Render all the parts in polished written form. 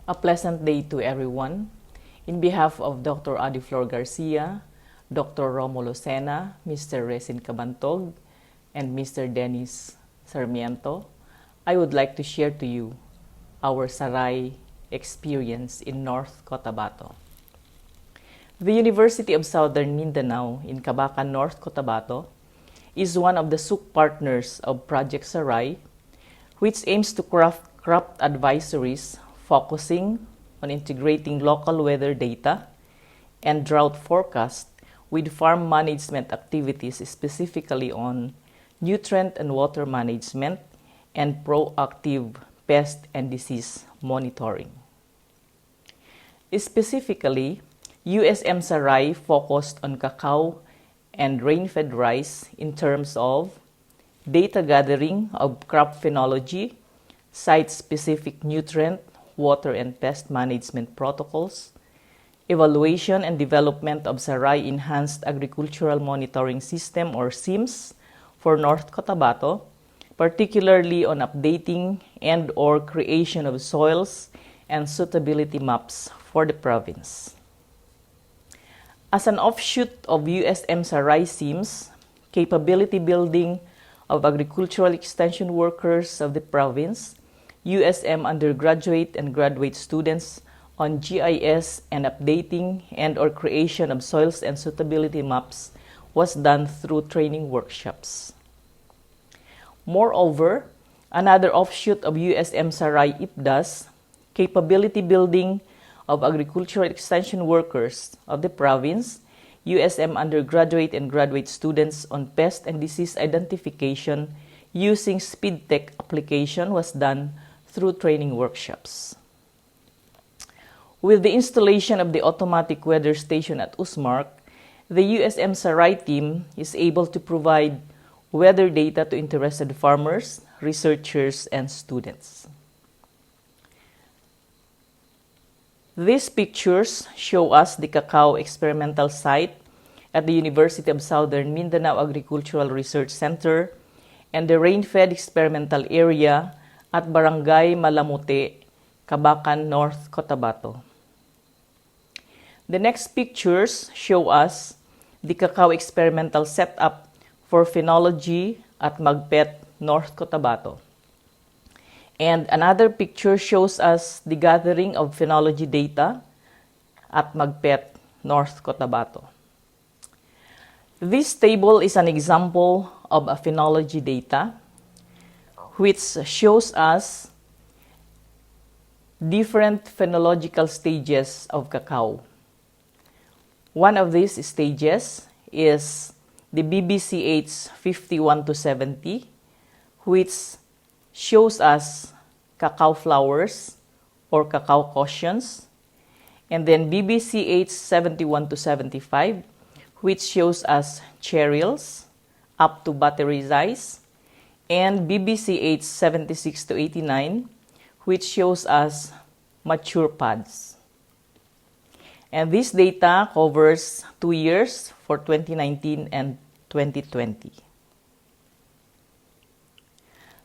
A pleasant day to everyone. In behalf of Dr. Adiflor Garcia, Dr. Romulo Sena, Mr. Resin Cabantog, and Mr. Dennis Sarmiento, I would like to share to you our Saray experience in North Cotabato. The University of Southern Mindanao in Cabacan, North Cotabato, is one of the SUC partners of Project Saray, which aims to craft advisories focusing on integrating local weather data and drought forecast with farm management activities, specifically on nutrient and water management and proactive pest and disease monitoring. Specifically, USM Saray focused on cacao and rain-fed rice in terms of data gathering of crop phenology, site-specific nutrient, water and pest management protocols, evaluation and development of Saray Enhanced Agricultural Monitoring System or SIMS for North Cotabato, particularly on updating and or creation of soils and suitability maps for the province. As an offshoot of USM Saray SIMS, capability building of agricultural extension workers of the province, USM undergraduate and graduate students on GIS and updating and or creation of soils and suitability maps was done through training workshops. Moreover, another offshoot of USM Saray IPDAS, capability building of agricultural extension workers of the province, USM undergraduate and graduate students on pest and disease identification using SpeedTech application was done through training workshops. With the installation of the automatic weather station at Usmark, the USM Saray team is able to provide weather data to interested farmers, researchers, and students. These pictures show us the cacao experimental site at the University of Southern Mindanao Agricultural Research Center and the rain-fed experimental area at Barangay Malamute, Cabacan, North Cotabato. The next pictures show us the cacao experimental setup for phenology at Magpet, North Cotabato. And another picture shows us the gathering of phenology data at Magpet, North Cotabato. This table is an example of a phenology data which shows us different phenological stages of cacao. One of these stages is the BBCH 51 to 70, which shows us cacao flowers or cacao cushions, and then BBCH 71 to 75, which shows us cereals up to battery size, and BBCH 76 to 89, which shows us mature pods. And this data covers 2 years for 2019 and 2020.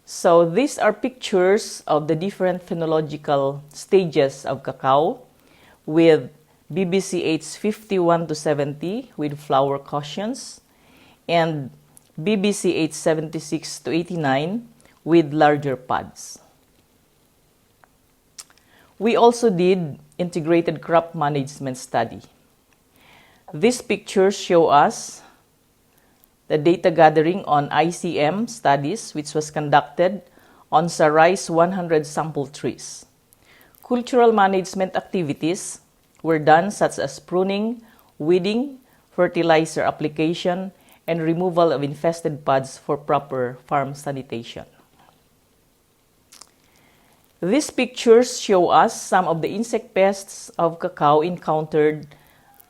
So these are pictures of the different phenological stages of cacao with BBCH 51 to 70 with flower cushions and BBCH 76 to 89 with larger pods. We also did integrated crop management study. These pictures show us the data gathering on ICM studies which was conducted on Saray's 100 sample trees. Cultural management activities were done such as pruning, weeding, fertilizer application, and removal of infested pods for proper farm sanitation. These pictures show us some of the insect pests of cacao encountered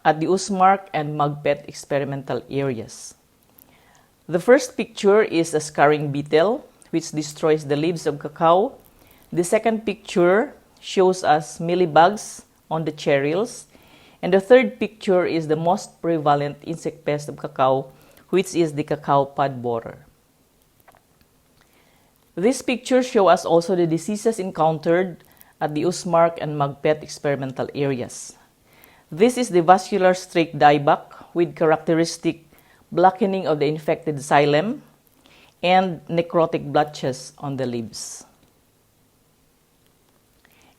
at the Usmark and Magpet experimental areas. The first picture is a scarring beetle, which destroys the leaves of cacao. The second picture shows us mealybugs on the cereals. And the third picture is the most prevalent insect pest of cacao, which is the cacao pod borer. These pictures show us also the diseases encountered at the Usmark and Magpet experimental areas. This is the vascular streak dieback with characteristic blackening of the infected xylem and necrotic blotches on the leaves.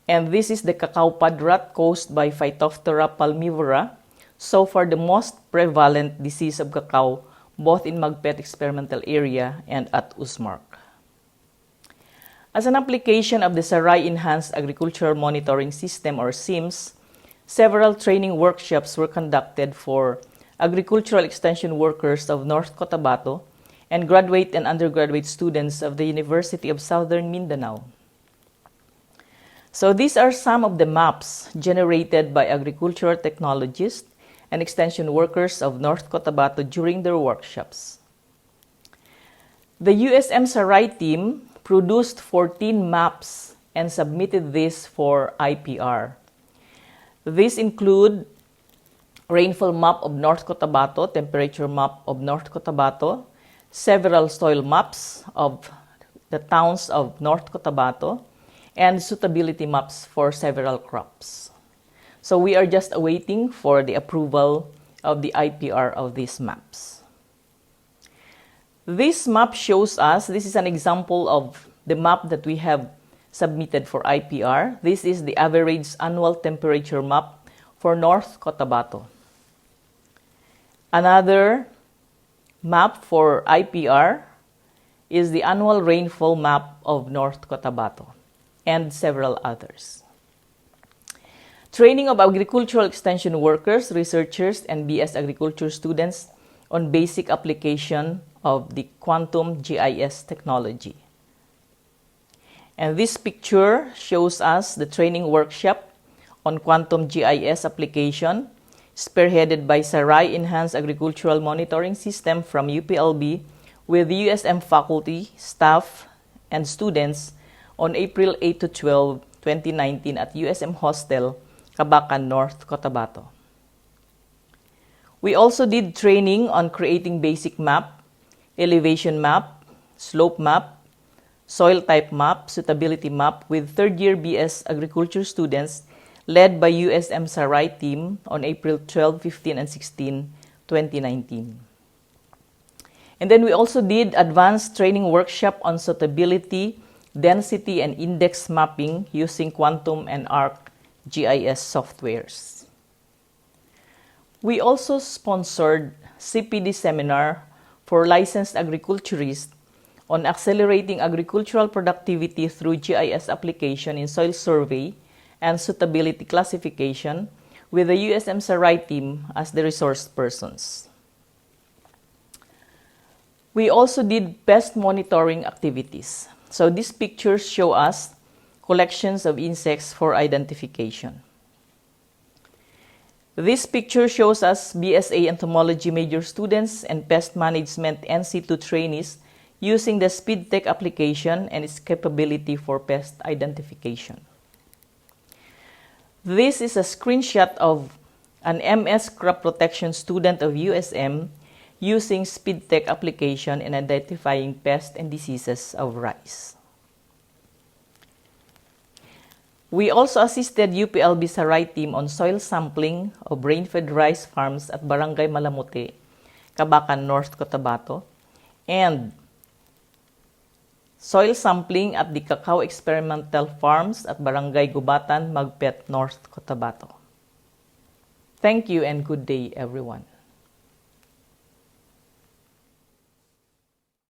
And this is the cacao pod rot caused by Phytophthora palmivora, so far the most prevalent disease of cacao both in Magpet experimental area and at Usmark. As an application of the Sarai Enhanced Agricultural Monitoring System or SIMS, several training workshops were conducted for agricultural extension workers of North Cotabato and graduate and undergraduate students of the University of Southern Mindanao. So these are some of the maps generated by agricultural technologists and extension workers of North Cotabato during their workshops. The USM Sarai team produced 14 maps and submitted this for IPR. These include rainfall map of North Cotabato, temperature map of North Cotabato, several soil maps of the towns of North Cotabato, and suitability maps for several crops. So we are just awaiting for the approval of the IPR of these maps. This map shows us, this is an example of the map that we have submitted for IPR. This is the average annual temperature map for North Cotabato. Another map for IPR is the annual rainfall map of North Cotabato and several others. Training of agricultural extension workers, researchers, and BS agriculture students on basic application of the quantum GIS technology. And this picture shows us the training workshop on quantum GIS application spearheaded by Sarai Enhanced Agricultural Monitoring System from UPLB with the USM faculty, staff, and students on April 8 to 12, 2019 at USM Hostel, Cabacan, North Cotabato. We also did training on creating basic map, elevation map, slope map, soil type map, suitability map with third-year BS agriculture students led by USM Sarai team on April 12, 15, and 16, 2019. And then we also did advanced training workshop on suitability, density, and index mapping using quantum and ArcGIS softwares. We also sponsored CPD seminar for licensed agriculturists on accelerating agricultural productivity through GIS application in soil survey and suitability classification with the USM Sarai team as the resource persons. We also did pest monitoring activities. So these pictures show us collections of insects for identification. This picture shows us BSA entomology major students and pest management NC2 trainees using the SpeedTech application and its capability for pest identification. This is a screenshot of an MS crop protection student of USM using SpeedTech application in identifying pests and diseases of rice. We also assisted UPLB Sarai team on soil sampling of rain-fed rice farms at Barangay Malamote, Cabacan, North Cotabato, and soil sampling at the cacao experimental farms at Barangay Gubatan, Magpet, North Cotabato. Thank you and good day, everyone.